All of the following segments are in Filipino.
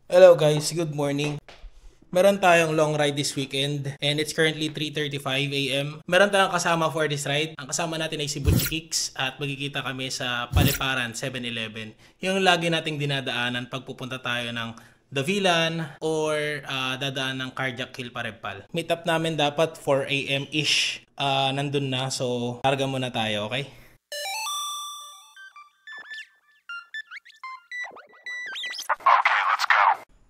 Hello guys, good morning. Meron tayong long ride this weekend and it's currently 3:35 a.m. Meron tayong kasama for this ride. Ang kasama natin ay si Butchie Kicks at magkikita kami sa Paliparan 7-Eleven. Yung lagi nating dinadaanan pag pupunta tayo ng Davilan or dadaan ng Cardiac Hill Parepal. Meet up namin dapat 4 a.m. ish. Nandun na, so targa muna tayo, okay?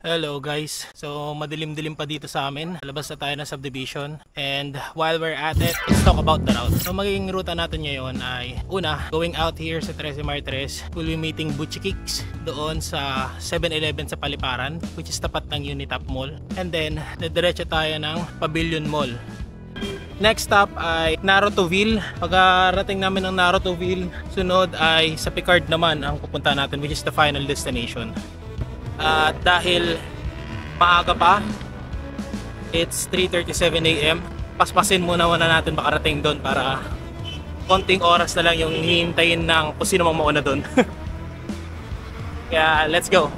Hello guys, so madilim-dilim pa dito sa amin. Labas na tayo ng subdivision and while we're at it, let's talk about the route. So magiging ruta natin ngayon ay una, going out here sa 13 Martires, we'll be meeting Butchie Kicks doon sa 7-Eleven sa Paliparan, which is tapat ng Unitap Mall, and then diretso tayo ng Pavilion Mall. Next stop ay Narutoville. Pagkarating namin ng Narutoville, sunod ay sa Picard naman ang pupunta natin, which is the final destination. At dahil maaga pa, it's 3:37 a.m. Paspasin muna natin makarating doon para konting oras na lang yung hihintayin ng kung sino mang mauna doon. Kaya let's go!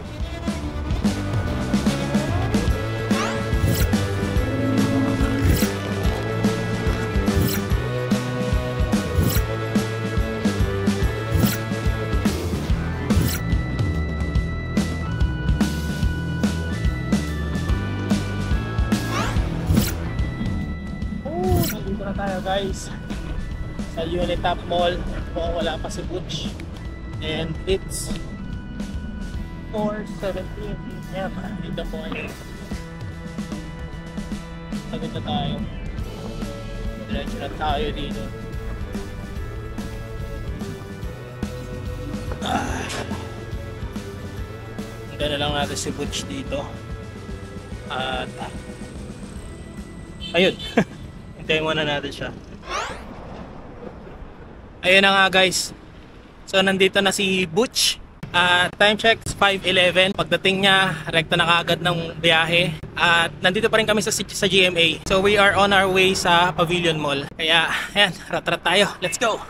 Nandito na tayo guys sa Unitap Mall. Mukhang wala pa si Butch and it's 4:17 p.m. Dito po ngayon. Sagad na tayo. Diretso na tayo dito. Hintay na lang natin si Butch dito. At ayun. Hintayin muna natin siya. Ayun na nga guys. So nandito na si Butch. Time check 5:11. Pagdating niya, rekta na kaagad ng biyahe. At nandito pa rin kami sa GMA. So we are on our way sa Pavilion Mall. Kaya ayan, rat-rat tayo. Let's go!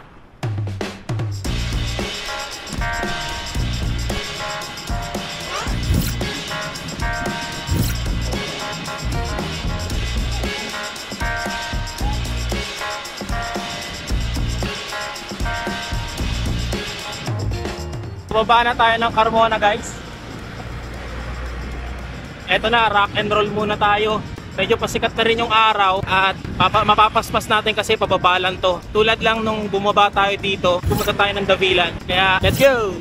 Baba na tayo ng Carmona guys. Eto na, rock and roll muna tayo. Medyo pasikat na rin yung araw at mapapaspas natin kasi pababalan to. Tulad lang nung bumaba tayo dito, pumunta tayo ng Davilan. Kaya let's go!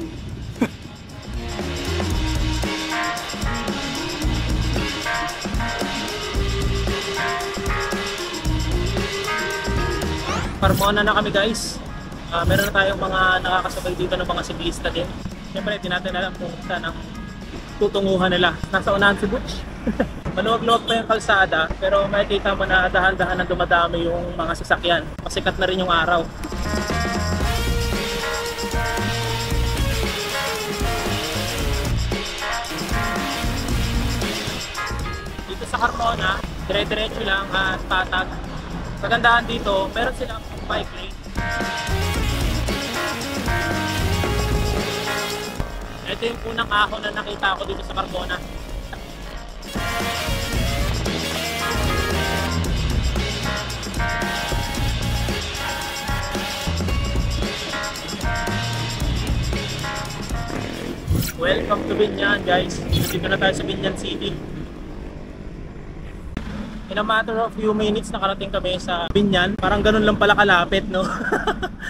Carmona na kami guys. Meron na tayong mga nakakasabay dito ng mga siklista din. Siyempre, di natin alam kung saan ang tutunguhan nila. Nasa unahan si Butch. Maluwag-luwag pa yung kalsada, pero makikita mo na dahan-dahan na dumadami yung mga sasakyan. Pasikat na rin yung araw. Dito sa Carmona, dire-diretso lang at patag. Kagandahan dito, meron silang bike lane. Ito yung unang ahon na nakita ko dito sa Carmona. Welcome to Binyan guys. Dito na tayo sa Binyan City. In a matter of few minutes nakarating kami sa Binyan. Parang ganun lang pala kalapit, no?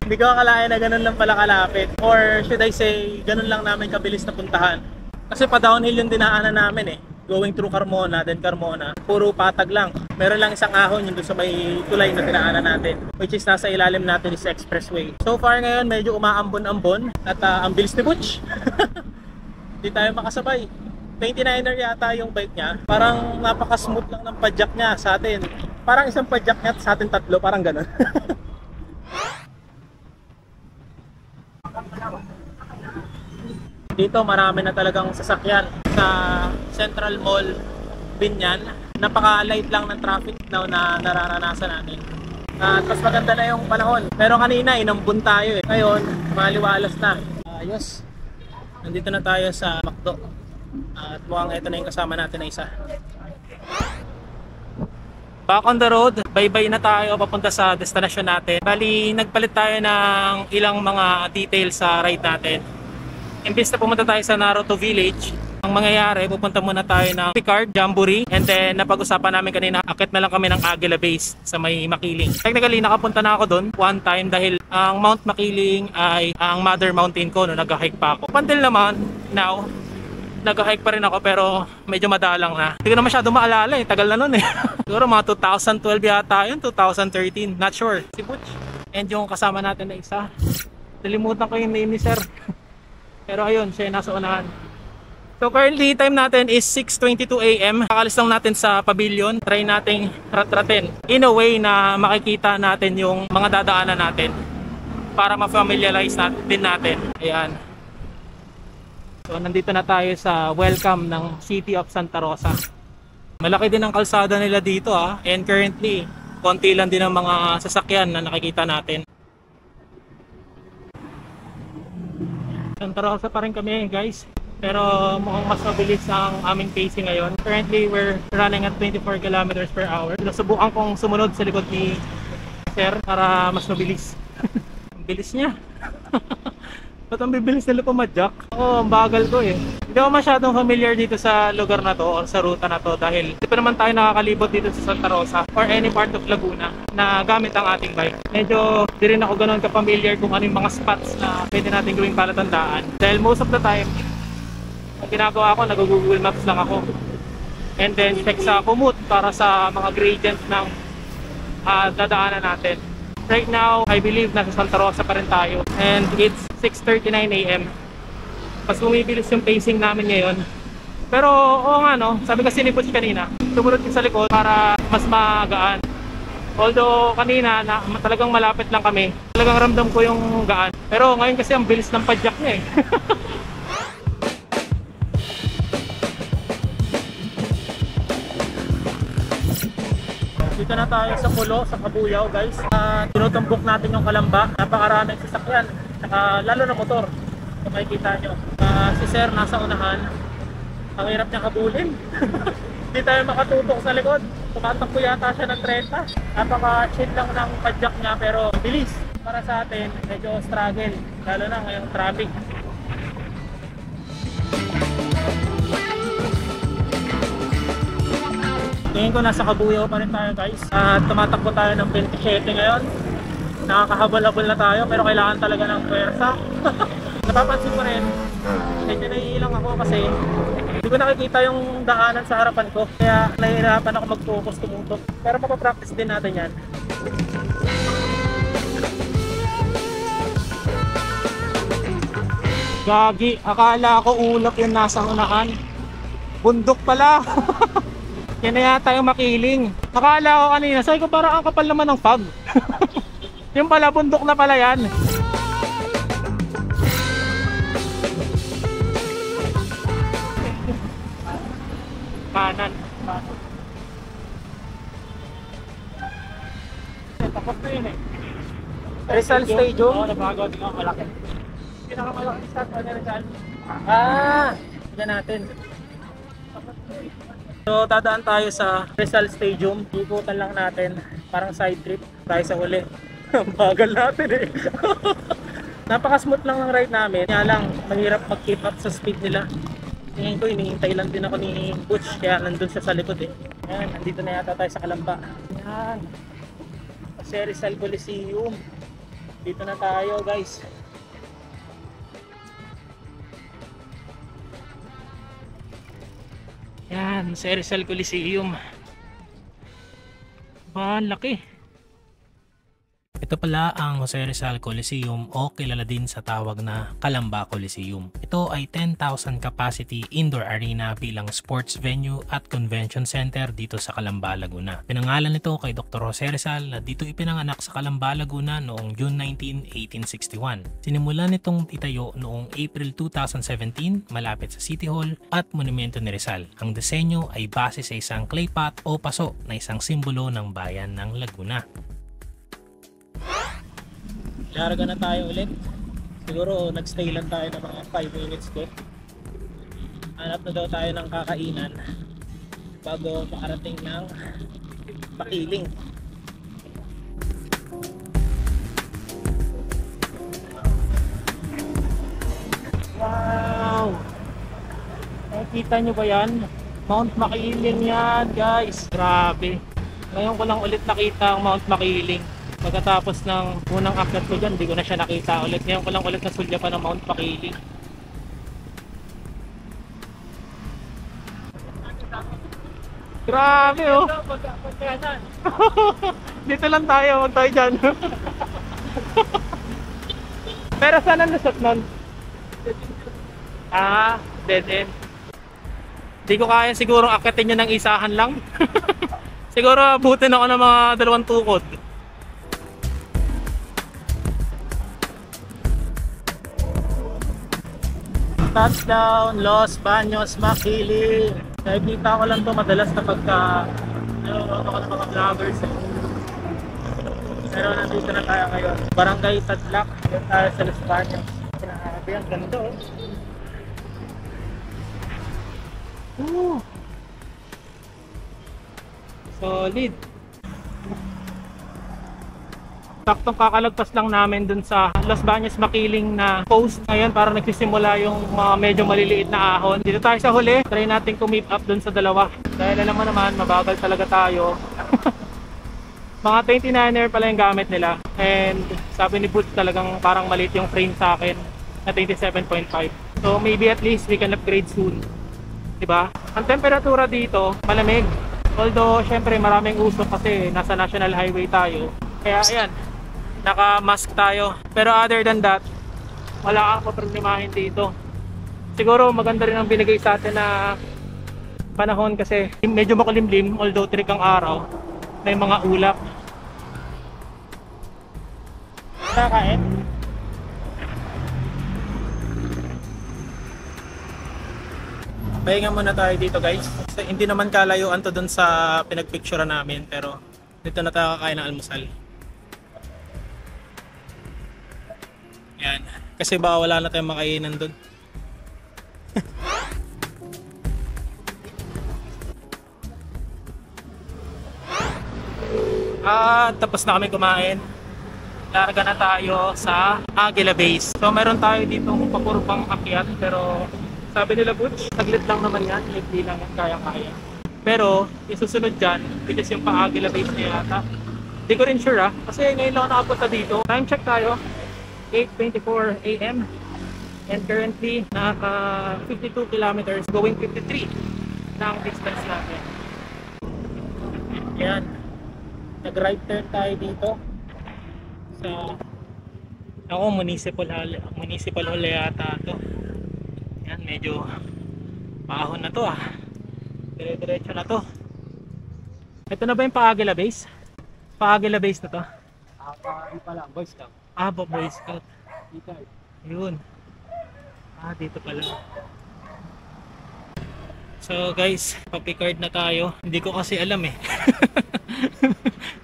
Hindi ko akalain na ganun lang pala kalapit. Or should I say, ganun lang namin kabilis na puntahan. Kasi pa downhill yung dinaanan namin eh. Going through Carmona, then Carmona. Puro patag lang. Meron lang isang ahon yung doon sa may tulay na dinaanan natin. Which is nasa ilalim natin is expressway. So far ngayon, medyo umaambon-ambon. At ang bilis ni Butch. Hindi tayo makasabay. 29er yata yung bike niya. Parang napaka-smooth lang ng padjak niya sa atin. Parang isang padjak niya sa atin tatlo. Parang ganun. Dito marami na talagang sasakyan sa Central Mall Binyan. Napaka-light lang ng traffic na nararanasan natin. At mas maganda na yung panahon. Pero kanina inambun tayo eh. Ngayon, maliwalas na. Ayos. Nandito na tayo sa McDo. At mukhang ito na yung kasama natin na isa. Back on the road, bye-bye na tayo papunta sa destination natin. Bali, nagpalit tayo ng ilang mga details sa ride natin. Imbis na pumunta tayo sa Naruto Village, ang mangyayari, pupunta muna tayo ng Picard, Jamboree, and then napag-usapan namin kanina, akit na lang kami ng Aguila Base sa may Makiling. Technically, nakapunta na ako doon one time dahil ang Mount Makiling ay ang mother mountain ko no, nag-hike pa ako. Until naman, now, nag-hike pa rin ako pero medyo madalang na. Hindi ko na masyado maalala eh, tagal na nun eh. Siguro mga 2012 yata yun, 2013, not sure. Si Butch. And yung kasama natin na isa, nalimutan ko yung name ni sir. Pero ayun, siya yung nasa unahan. So currently, time natin is 6:22 AM. Kakalis lang natin sa pavilion. Try nating rat-ratin in a way na makikita natin yung mga dadaanan natin para ma-familiarize din natin. Ayan. So nandito na tayo sa welcome ng City of Santa Rosa. Malaki din ang kalsada nila dito and currently konti lang din ang mga sasakyan na nakikita natin. Santa Rosa pa rin kami guys, pero mukhang mas mabilis ang aming pacing ngayon. Currently we're running at 24 kilometers per hour. Subukan kong sumunod sa likod ni sir para mas mabilis. Ang bilis niya. Ba't ang bibilis nila pumadyak? Oo, ang bagal ko eh. Hindi ako masyadong familiar dito sa lugar na to or sa ruta na to dahil hindi pa naman tayo nakakalibot dito sa Santa Rosa or any part of Laguna na gamit ang ating bike. Medyo di rin ako ganoon ka-familiar kung ano yung mga spots na pwede natin gawing palatandaan. Dahil most of the time, ang ginagawa ko, nag-Google Maps lang ako. And then check sa Komoot para sa mga gradient ng dadaanan natin. Right now, I believe nasa Santa Rosa pa rin tayo and it's 6:39 AM. Mas bumibilis yung pacing namin ngayon. Pero oo nga no, sabi kasi ni Butch kanina, sumunod din sa likod para mas magaan. Although kanina talagang malapit lang kami, talagang ramdam ko yung gaan. Pero ngayon kasi ang bilis ng padyak niya eh. Dito na tayo sa Pulo, sa Kabuyao guys. Tinutumbok natin yung Kalamba. Napakaraming sasakyan, saka lalo na motor. Kung makikita nyo. Si sir nasa unahan. Ang hirap niya kabulin. Hindi tayo makatutok sa likod. Tumatakbo yata siya ng 30. Napaka-chill lang ng padyak niya pero bilis. Para sa atin, medyo struggle. Lalo na ngayong traffic. Tingin ko nasa Kabuyao pa rin tayo guys. Tumatakbo tayo ng 27 ngayon. Nakakahabol-habol na tayo pero kailangan talaga ng pwersa. Napapansin ko rin, medyo naiilang ako kasi hindi ko nakikita yung daanan sa harapan ko. Kaya nahihirapan ako mag-focus tumutok. Pero mapapractice din natin yan. Gagi, akala ko ulap yung nasa unahan. Bundok pala. Yan na yata yung Makiling. Akala ko kanina, sabi ko parang ang kapal naman ng fog. Yung pala, bundok na pala yan. Kanan. Tapos na yun eh. Rizal Stadium? Oo, nabagaw din ako malaki. Pinakamalaki sa Rizal. Tignan natin. So dadaan tayo sa Rizal Stadium. Ikutan lang natin, parang side trip tayo sa huli. Bagal natin eh. Napaka-smooth lang ng ride namin. Kaya lang, mahirap mag-keep up sa speed nila. Tingin ko, hinihintay lang din ako ni Butch. Kaya nandun siya sa likod eh. Ayan, nandito na yata tayo sa Kalamba. Ayan. Kasi Rizal Coliseum. Dito na tayo guys. Yan, sa Rizal Coliseum. Ba, laki. Ito pala ang Jose Rizal Coliseum o kilala din sa tawag na Kalamba Coliseum. Ito ay 10,000 capacity indoor arena bilang sports venue at convention center dito sa Calamba, Laguna. Pinangalan nito kay Dr. Jose Rizal na dito ipinanganak sa Calamba, Laguna noong June 19, 1861. Sinimulan nitong itayo noong April 2017 malapit sa City Hall at Monumento ni Rizal. Ang disenyo ay base sa isang clay pot o paso na isang simbolo ng bayan ng Laguna. Larga na tayo ulit. Siguro nagstay lang tayo ng mga 5 minutes ko. Hanap na daw tayo ng kakainan bago makarating ng Makiling. Wow! Nakikita nyo ba yan? Mount Makiling yan, guys. Grabe. Ngayon ko lang ulit nakita ang Mount Makiling. Pagkatapos ng unang akyat ko dyan, hindi ko na siya nakita ulit. Ngayon ko lang ulit nasulya pa ng Mount Makiling. Grabe oh! Dito lang tayo, huwag tayo dyan. Pero saan ang lusot nun? Ah, dead end. Hindi ko kaya siguro akitin nyo ng isahan lang. Siguro abutin ako ng mga 2 tukod. Touchdown, Los Baños, Makiling. Nakikita ko lang to madalas kapag nanonood ako ng mga vloggers. Pero nandito na tayo ngayon. Barangay Tadlac, yun tayo sa Los Baños. Grabe, ang ganda oh. Solid. Saktong kakalagpas lang namin dun sa Los Baños Makiling na post. Ngayon parang nagsisimula yung mga medyo maliliit na ahon. Dito tayo sa huli. Try natin kumip up dun sa dalawa. Dahil alam mo naman, mabagal talaga tayo. Mga 29er pala yung gamit nila. And sabi ni Boots talagang parang maliit yung frame sa akin na 27.5. So maybe at least we can upgrade soon. Diba? Ang temperatura dito, malamig. Although syempre maraming usok kasi nasa national highway tayo. Kaya ayan, naka-mask tayo. Pero other than that, wala kang problemahin dito. Siguro maganda rin ang binigay sa atin na panahon kasi medyo makulimlim, although trick ang araw. May mga ulap. Kakain? Pahinga muna tayo dito guys. Kasi hindi naman kalayuan to dun sa pinagpicture namin. Pero dito na tayo kakain ng almusal. Yan. Kasi baka wala na tayong makainan dun. Tapos na kami kumain. Larga na tayo sa Aguila Base. So meron tayo ditong papurbang akyat. Pero sabi nila Butch, saglit lang naman yan. Hindi lang yan kaya-kaya. Pero isusunod dyan, which is yung pa-Aguila Base niya yata. Hindi ko rin sure kasi ngayon lang ako nakapunta dito. Time check tayo. 8:24 AM and currently naka 52 kilometers going 53 na ang distance natin. Yan, nag right turn tayo dito sa municipal hall yata to. Yan, medyo paahon na to dire-diretso na to. Ito na ba yung pa-Aguila Base? Pa-Aguila Base na to? Hindi pala, Boy Scout. Boy Scout. Dito. Yun. Dito pala. So guys, pa-Picard na tayo. Hindi ko kasi alam eh.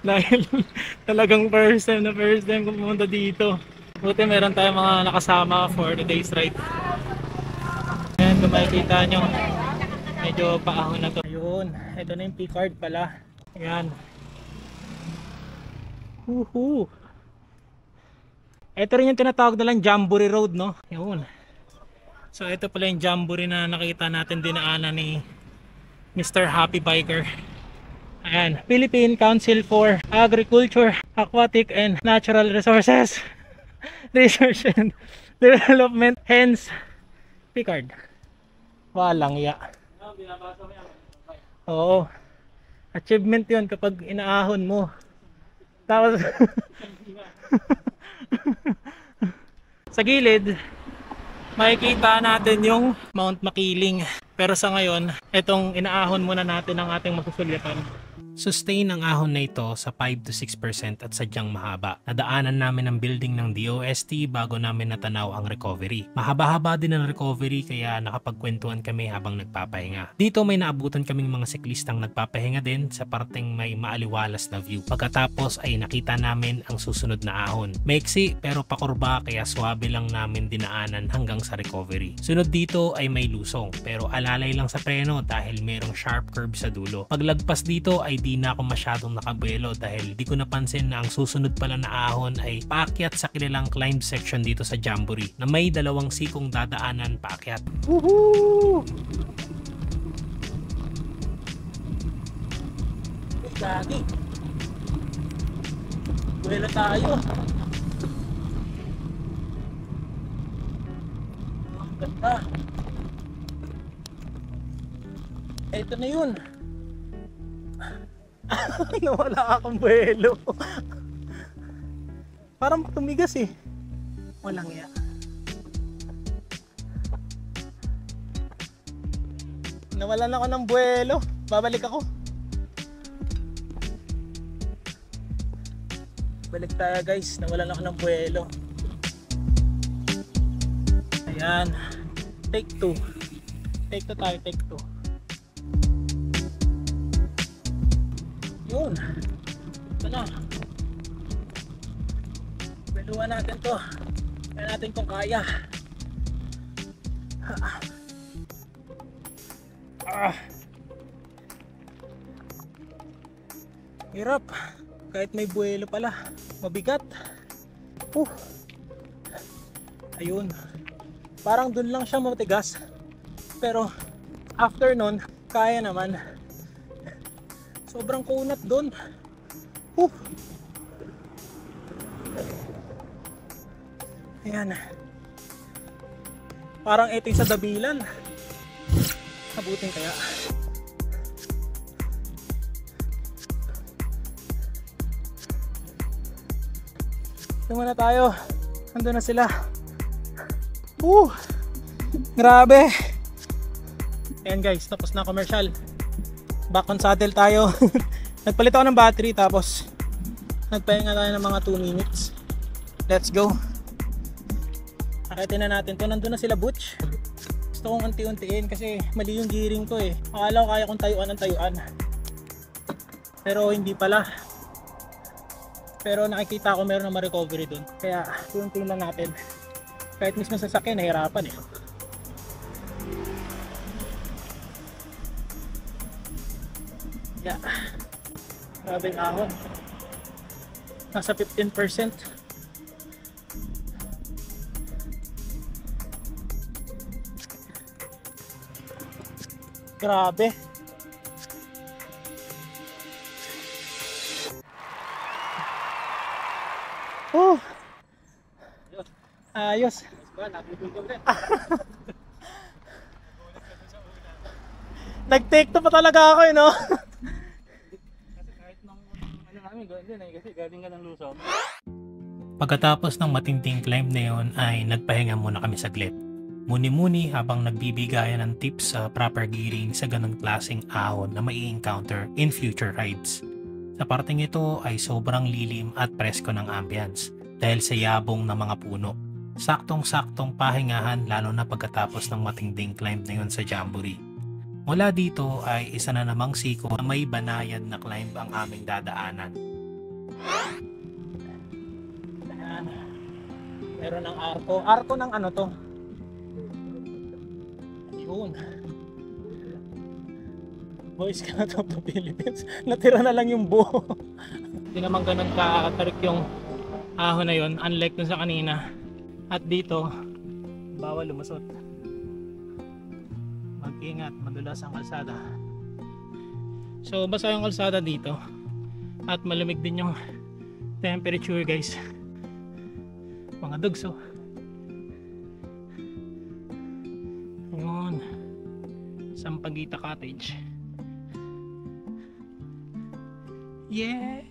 Dahil talagang first time ko pumunta dito. Buti meron tayong mga nakasama for today's ride. Ayan, kung makikita nyo, medyo paahon na to. Ayun, ito na yung Picard pala. Ayan. Woohoo! Ito rin yung tinatawag na lang Jamboree Road, no? Yun. So ito pala yung Jamboree na nakita natin dinaanan ni Mr. Happy Biker. Ayan, Philippine Council for Agriculture, Aquatic and Natural Resources Research and Development, hence Picard. Walang ya. Oo. Achievement yun kapag inaahon mo. Tapos sa gilid makikita natin yung Mount Makiling. Pero sa ngayon, itong inaahon muna natin ang ating masusulyatan. Sustain ang ahon na ito sa 5 to 6% at sadyang mahaba. Nadaanan namin ang building ng DOST bago namin natanaw ang recovery. Mahaba-haba din ang recovery kaya nakapagkwentuhan kami habang nagpapahinga. Dito may naabutan kaming mga siklistang nagpapahinga din sa parteng may maaliwalas na view. Pagkatapos ay nakita namin ang susunod na ahon. Maiksi pero pakurba kaya swabe lang namin dinaanan hanggang sa recovery. Sunod dito ay may lusong pero alalay lang sa preno dahil mayroong sharp curve sa dulo. Paglagpas dito ay di na ako masyadong nakabuelo dahil di ko napansin na ang susunod pala na ahon ay paakyat sa kilalang climb section dito sa Jamboree na may dalawang sikong dadaanan paakyat. Woohoo! Gagi! Buelo tayo! Ang ganda! Ito na yun! Nawala akong buwelo. Parang tumigas eh. Walang ya. Nawalan ako ng buwelo. Babalik ako. Balik tayo guys. Nawalan ako ng buwelo. Ayan. Take 2. Take 2 tayo. Take 2. Yun. Ito na. Beluan natin to. Kaya natin kung kaya. Hirap. Kahit may buwelo pala. Mabigat. Ayun. Parang dun lang siya matigas. Pero after nun, kaya naman. Sobrang kunat doon. Ayan. Parang ito yung sa dabilan. Abutin kaya. Tumuna na tayo. Nandun na sila. Grabe. Ayan guys, tapos na commercial. Back on saddle tayo. Nagpalit ako ng battery tapos nagpahinga tayo ng mga 2 minutes. Let's go. Akitin na natin to. Nandun na sila Butch. Gusto kong unti-untiin kasi mali yung gearing ko eh. Akala ko kaya kong tayuan ng tayuan. Pero hindi pala. Pero nakikita ko meron na ma-recovery dun. Kaya unti-untiin lang natin. Kahit mismo sa sasakyan nahirapan eh. Yeah. Grabe ang ahon. Nasa 15%. Grabe. Ayos. Nag-take to pa talaga ako eh, no? Kasi galing ka ng Luzon. Pagkatapos ng matinding climb na yun ay nagpahinga muna kami saglit. Muni-muni habang nagbibigayan ng tips sa proper gearing sa ganong klaseng ahon na mai-encounter in future rides. Sa parteng ito ay sobrang lilim at presko ng ambience dahil sa yabong ng mga puno. Saktong-saktong pahingahan lalo na pagkatapos ng matinding climb na yun sa Jamboree. Mula dito ay isa na namang siko na may banayad na climb ang aming dadaanan. Ayan. Meron ng arko. Arko ng ano to? Ayun. Boy Scout of the Philippines. Natira na lang yung buo. Hindi naman ganun katarik yung ahon na yun. Unlike dun sa kanina. At dito, bawal lumusot. Mag-ingat, madulas ang kalsada. So basa yung kalsada dito. At malamig din yung temperature guys. Mga dugso. Ayun. Sampaguita Cottage. Yeah!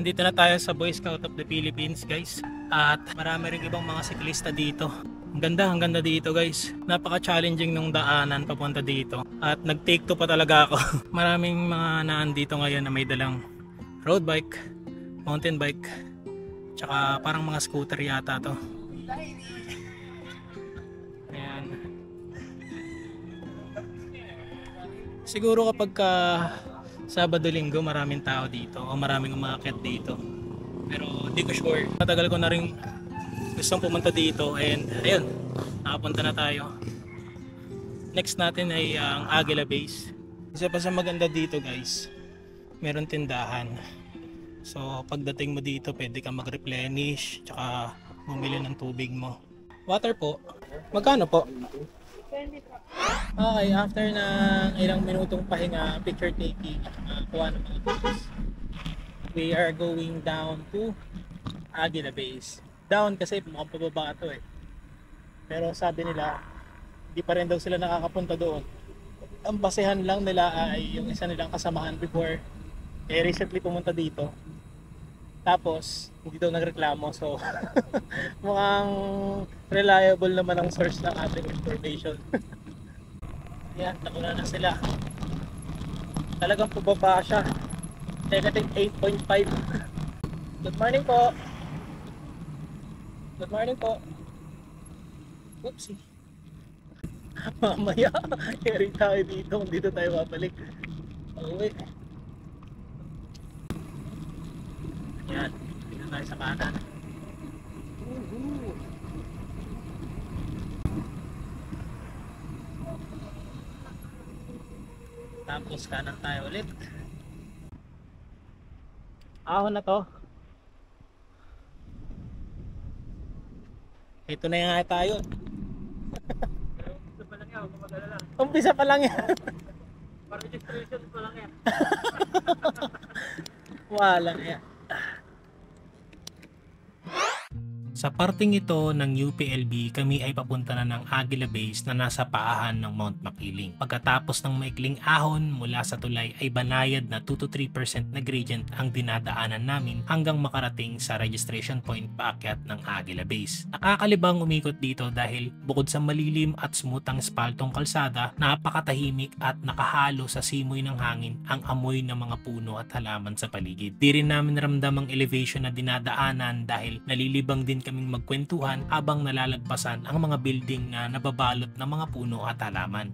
Nandito na tayo sa Boy Scout of the Philippines, guys. At marami rin ibang mga siklista dito. Ang ganda dito, guys. Napaka-challenging nung daanan papunta dito. At nag-take to pa talaga ako. Maraming mga naan dito ngayon na may dalang road bike, mountain bike, tsaka parang mga scooter yata to. Ayan. Siguro kapag Sabado Linggo maraming tao dito o maraming umakyat dito. Pero di ko sure. Matagal ko na rin gustong pumunta dito and ayun, nakapunta na tayo. Next natin ay ang Aguila Base. Isa pa sa maganda dito, guys, meron tindahan. So pagdating mo dito pwede kang mag-replenish tsaka bumili ng tubig mo. Water po. Magkano po? 20 po. Okay, after ng ilang minutong pahinga, picture taking, kuha ng mga photos, we are going down to Aguila Base. Down kasi mukhang pababa ito eh. Pero sabi nila, di pa rin daw sila nakakapunta doon. Ang basehan lang nila ay yung isa nilang kasamahan before, recently pumunta dito. Tapos, hindi daw nagreklamo. So, mukhang reliable naman ang source ng ating information. Yan, nakuna na sila. Talagang pababa siya. Negative 8.5. Good morning po. Good morning po. Oopsie. Mamaya, carry tayo dito. Kung dito tayo babalik. Uwi. Yan, dito tayo sa kanan. Tapos kanan tayo ulit. Ahon na to. Ito na nga tayo. Umpisa pa lang yan, huwag mag-alala. Umpisa pa lang yan. Pa-registration pa lang yan. Wala yan. Sa parting ito ng UPLB, kami ay papunta na ng Aguila Base na nasa paahan ng Mount Makiling. Pagkatapos ng maikling ahon mula sa tulay ay banayad na 2-3% na gradient ang dinadaanan namin hanggang makarating sa registration point paakyat ng Aguila Base. Nakakalibang umikot dito dahil bukod sa malilim at smooth ang espaltong kalsada, napakatahimik at nakahalo sa simoy ng hangin ang amoy ng mga puno at halaman sa paligid. Di rin namin ramdam ang elevation na dinadaanan dahil nalilibang din kaming magkwentuhan habang nalalagpasan ang mga building na nababalot ng mga puno at halaman.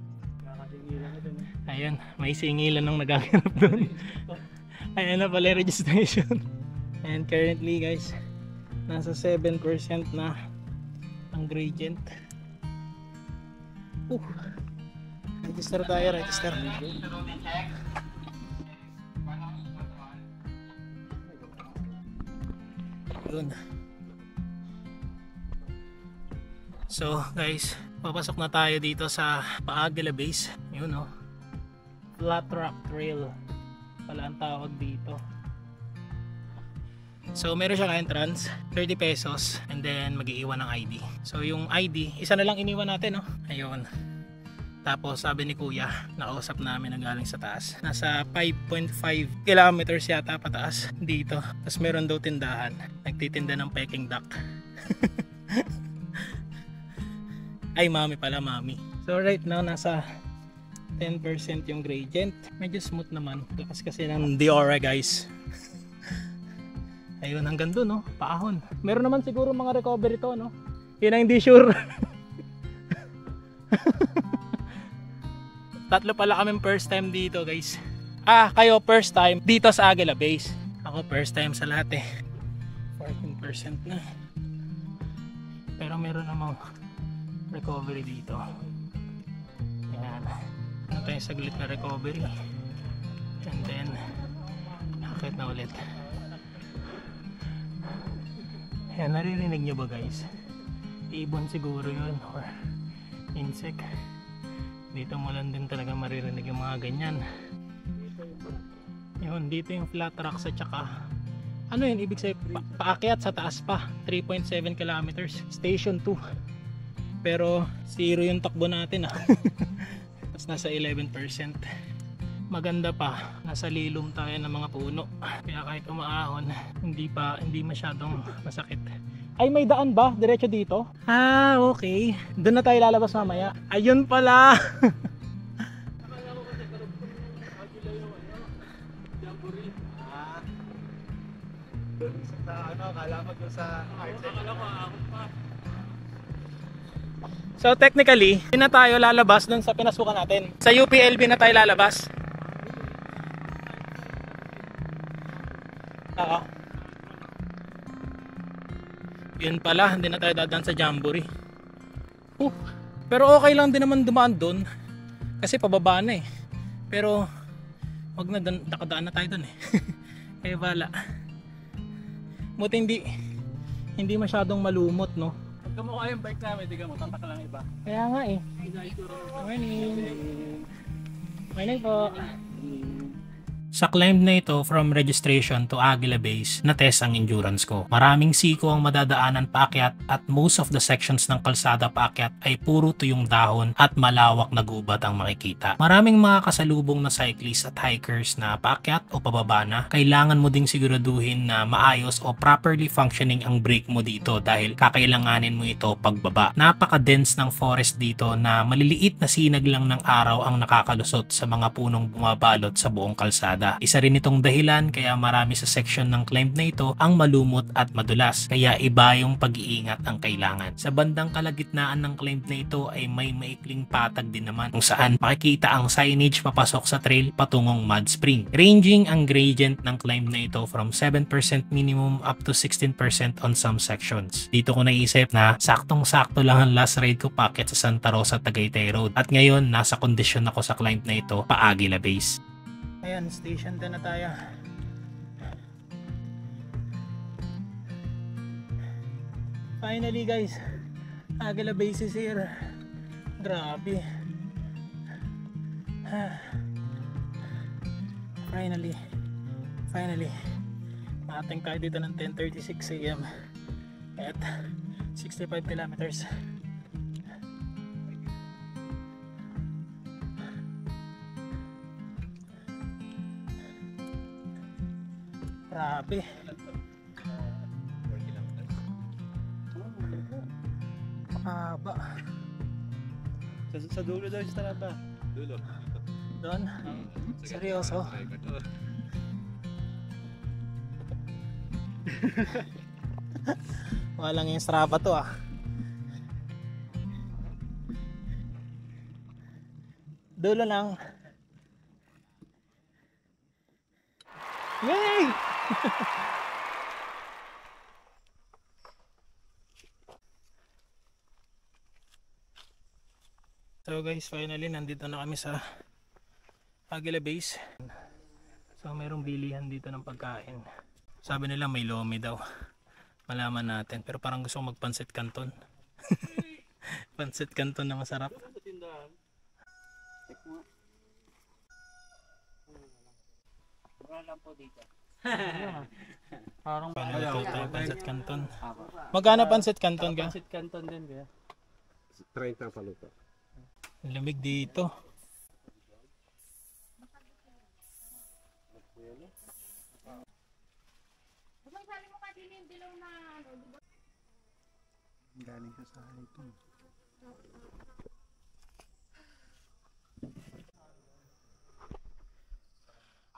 Ayan, may singilan ng nagaganap doon. Ayan na pala yung registration. And currently, guys, nasa 7% na ang gradient. Register tayo, register. Yun. So guys, papasok na tayo dito sa Aguila Base. Yun o, Flat Rock Trail pala ang tawag dito. So meron siyang entrance, 30 pesos, and then mag-iiwan ng ID. So yung ID, isa na lang iniwan natin, no? Ayun. Tapos sabi ni Kuya, nakausap namin na galing sa taas, nasa 5.5 kilometers yata pataas dito. Tapos meron daw tindahan, nagtitinda ng Peking duck. Ay, mami pala, mami. So right now nasa 10% yung gradient. Medyo smooth naman. Lakas kasi ng Diora, guys. Ayun, hanggang doon, no? Paahon. Meron naman siguro mga recovery to, no? Yun ang hindi sure. Tatlo pala kami first time dito, guys. Kayo first time dito sa Aguila Base. Ako first time sa lahat eh. 14% na. Pero meron namang recovery dito. Yan. Ano tayo saglit na recovery. And then akit na ulit. Yan, naririnig nyo ba, guys? Ibon siguro yun or insect. Dito mo lang din talaga maririnig yung mga ganyan. Yun, dito yung flat rocks at saka ano yun, ibig sabihin paakyat sa taas pa. 3.7 kilometers. Station 2. Pero zero yung takbo natin Tapos nasa 11%. maganda pa, nasa lilom tayo ng mga puno, kaya kahit umaahon hindi masyadong masakit. Ay, may daan ba diretso dito? Ah, okay, doon na tayo lalabas mamaya. Ayun pala. Akala ko kasi karugtong Agila yung jamboree. Sa ano, akala mo doon sa art Akala ko aakot pa. So technically, hindi na tayo lalabas doon sa pinasukan natin. Sa UPLB na tayo lalabas. Oo. Yun pala, hindi na tayo dadaan sa Jamboree. Pero okay lang din naman dumaan doon. Kasi pababa na eh. Pero wag na, nakadaan na tayo doon eh. Kaya bala. Buti hindi masyadong malumot, no? Pag kamukha yung bike namin, di ka mo, tatak lang iba. Kaya nga eh. Morning. Morning po. Sa climb na ito from registration to Aguila Base, na-test ang endurance ko. Maraming siko ang madadaanan paakyat at most of the sections ng kalsada paakyat ay puro tuyong dahon at malawak na gubat ang makikita. Maraming mga kasalubong na cyclists at hikers na paakyat o pababa na. Kailangan mo ding siguraduhin na maayos o properly functioning ang brake mo dito dahil kakailanganin mo ito pagbaba. Napaka-dense ng forest dito na maliliit na sinag lang ng araw ang nakakalusot sa mga punong bumabalot sa buong kalsada. Isa rin itong dahilan kaya marami sa section ng climb na ito ang malumot at madulas, kaya iba yung pag-iingat ang kailangan. Sa bandang kalagitnaan ng climb na ito ay may maikling patag din naman kung saan makikita ang signage papasok sa trail patungong Mud Spring. Ranging ang gradient ng climb na ito from 7% minimum up to 16% on some sections. Dito ko naisip na saktong-sakto lang ang last ride ko paakyat sa Santa Rosa Tagaytay Road at ngayon nasa kondisyon ako sa climb na ito pa Aguila Base. Ayan, station 10 na tayo. Finally guys, Aguila Base is here. Grabe. Finally. Maating tayo dito ng 10:36 AM at 65 kilometers. Grabe. Haba. Sa dulo daw yung Strava. Dulo. Doon? Seryoso? Walang yung Strava to ah. Dulo lang. Yay! So guys, finally nandito na kami sa Aguila Base. So mayroong bilihan dito ng pagkain. Sabi nila may lomi daw. Malaman natin, pero parang gusto ko magpansit canton. Pansit canton na masarap. Mura lang po dito. Parang pansit canton. Magkano pansit canton ka? Pansit canton din kaya. 30 ang paluto. Lamig dito. Galing ka sa ito.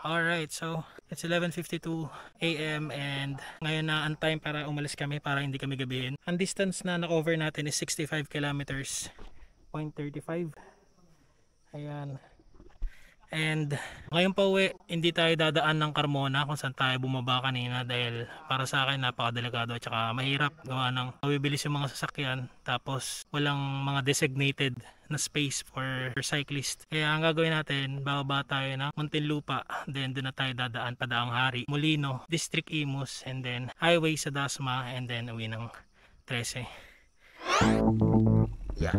Alright, so it's 11:52 AM and ngayon na ang time para umalis kami para hindi kami gabihin. Ang distance na na-cover natin is 65 kilometers, 0.35. Ayan. And ngayon pa uwi, hindi tayo dadaan ng Carmona kung saan tayo bumaba kanina dahil para sa akin napakadelikado at saka mahirap gawa ng mabibilis yung mga sasakyan tapos walang mga designated na space for cyclist. Kaya ang gagawin natin, bababa tayo ng Muntinlupa, then doon na tayo dadaan Padaang Hari, Molino, District Imus, and then highway sa Dasma, and then uwi ng 13. Yeah.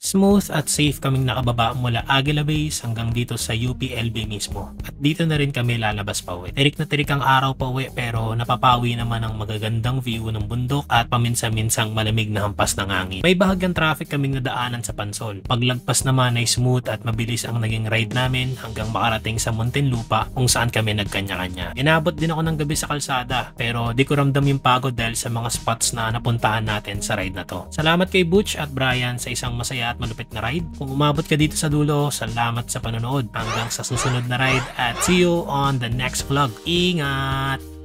Smooth at safe kaming nakababa mula Aguila Base hanggang dito sa UPLB mismo. At dito na rin kami lalabas pa uwi. Tirik na tirik ang araw pa uwi pero napapawi naman ang magagandang view ng bundok at paminsan-minsang malamig na hampas ng hangin. May bahagyang traffic kaming nadaanan sa Pansol. Paglagpas naman ay smooth at mabilis ang naging ride namin hanggang makarating sa Muntinlupa kung saan kami nagkanya-kanya. Inabot din ako ng gabi sa kalsada pero di ko ramdam yung pagod dahil sa mga spots na napuntahan natin sa ride na to. Salamat kay Butch at Brian sa isang masaya at malupit na ride. Kung umabot ka dito sa dulo, salamat sa panonood. Hanggang sa susunod na ride at see you on the next vlog. Ingat!